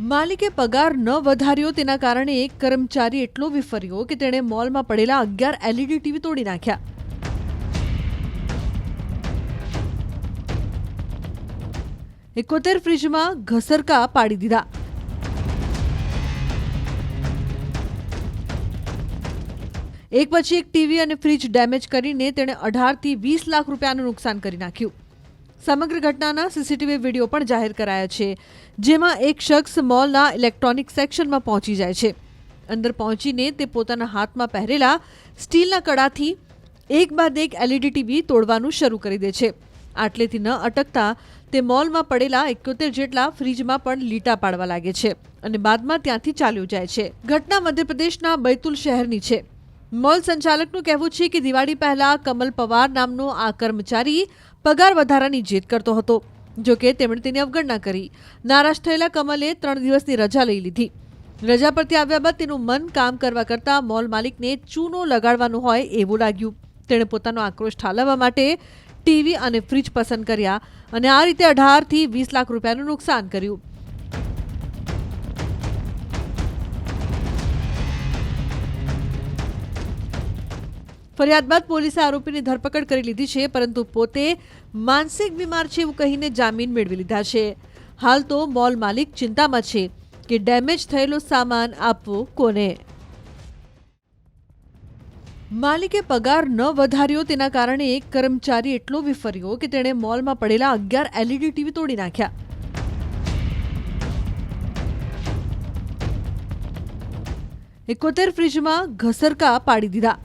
માલિકે પગાર ન વધાર્યો તેના કારણે એક કર્મચારી એટલો વિફર્યો કે તેણે મોલમાં પડેલા 11 એલઈડી ટીવી તોડી નાખ્યા. એકોતેર ફ્રીજમાં ઘસરકા પાડી દીધા. એક પછી એક ટીવી અને ફ્રીજ ડેમેજ કરીને તેણે 18 થી 20 લાખ રૂપિયાનું નુકસાન કરી નાખ્યું. સમગ્ર ઘટનાના સીસીટીવી વિડીયો પણ જાહેર કરાયા છે, જેમાં એક શખ્સ મોલના ઇલેક્ટ્રોનિક સેક્શનમાં પહોંચી જાય છે. અંદર પહોંચીને તે પોતાના હાથમાં પહેરેલા સ્ટીલના કડાથી એક બાદ એક એલઈડી ટીવી તોડવાનું શરૂ કરી દે છે. આટલેથી ન અટકતા તે મોલમાં પડેલા 71 જેટલા ફ્રીજમાં પણ લીટા પાડવા લાગે છે અને બાદમાં ત્યાંથી ચાલ્યો જાય છે. ઘટના મધ્યપ્રદેશના બૈતુલ શહેરની છે. મોલ સંચાલકનું કહેવું છે કે દિવાળી પહેલા કમલ પવાર નામનો આ કર્મચારી પગાર વધારાની જીદ કરતો હતો. જોકે તેમણે તેની અવગણના કરી. નારાજ થયેલા કમલે 3 દિવસની રજા લઈ લીધી. રજા પરથી આવ્યા બાદ તેનું મન કામ કરવા કરતાં મોલ માલિકને ચૂનો લગાડવાનું હોય એવું લાગ્યું. તેણે પોતાનો આક્રોશ ઠાલવવા માટે ટીવી અને ફ્રીજ પસંદ કર્યા અને આ રીતે 18 થી 20 લાખ રૂપિયાનું નુકસાન કર્યું. ફરિયાદ બાદ પોલીસે આરોપીની ધરપકડ કરી લીધી છે, પરંતુ પોતે માનસિક બીમાર છે એવું કહીને જામીન મેળવી લીધા છે. હાલ તો મોલ માલિક ચિંતામાં છે કે ડેમેજ થયેલો સામાન આપવો કોને. માલિકે પગાર ન વધાર્યો તેના કારણે એક કર્મચારી એટલો વિફર્યો કે તેણે મોલમાં પડેલા 11 એલઈડી ટીવી તોડી નાખ્યા. એકોતેર ફ્રીજમાં ઘસરકા પાડી દીધા.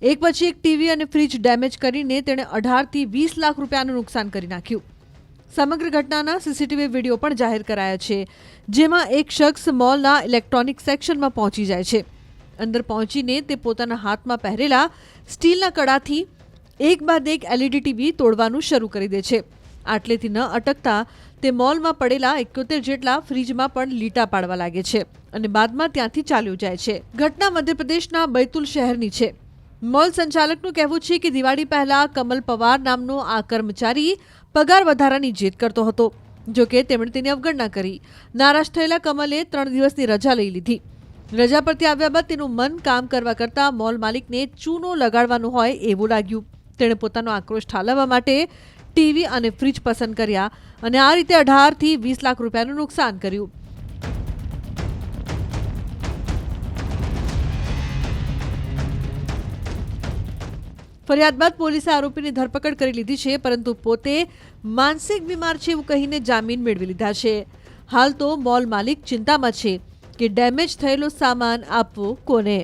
એક પછી એક ટીવી અને ફ્રીજ ડેમેજ કરીને તેણે 18 થી 20 લાખ રૂપિયાનું નુકસાન કરી નાખ્યું. સમગ્ર ઘટનાના સીસીટીવી વિડીયો પણ જાહેર કરાયા છે, જેમાં એક શખ્સ મોલના ઇલેક્ટ્રોનિક સેક્શનમાં પહોંચી જાય છે. અંદર પહોંચીને તે પોતાના હાથમાં પહેરેલા સ્ટીલના કડાથી એક બાદ એક એલઈડી ટીવી તોડવાનું શરૂ કરી દે છે. આટલેથી ન અટકતા તે મોલમાં પડેલા 71 જેટલા ફ્રીજમાં પણ લીટા પાડવા લાગે છે અને બાદમાં ત્યાંથી ચાલ્યો જાય છે. ઘટના મધ્યપ્રદેશના બૈતુલ શહેરની છે. મોલ સંચાલકનું કહેવું છે કે દિવાળી પહેલા કમલ પવાર નામનો આ કર્મચારી પગાર વધારાની જીદ કરતો હતો. જોકે તેમણે તેની અવગણના કરી. નારાજ થયેલા કમલે 3 દિવસની રજા લઈ લીધી. રજા પરથી આવ્યા બાદ તેનું મન કામ કરવા કરતાં મોલ માલિકને ચૂનો લગાડવાનું હોય એવું લાગ્યું. તેણે પોતાનો આક્રોશ ઠાલવવા માટે ટીવી અને ફ્રીજ પસંદ કર્યા અને આ રીતે 18 થી 20 લાખ રૂપિયાનું નુકસાન કર્યું. ફરિયાદ બાદ પોલીસે આરોપીની ધરપકડ કરી લીધી છે, પરંતુ પોતે માનસિક બીમાર છે એવું કહીને જામીન મેળવી લીધા છે. હાલ તો મોલ માલિક ચિંતામાં છે કે ડેમેજ થયેલો સામાન આપવો કોને.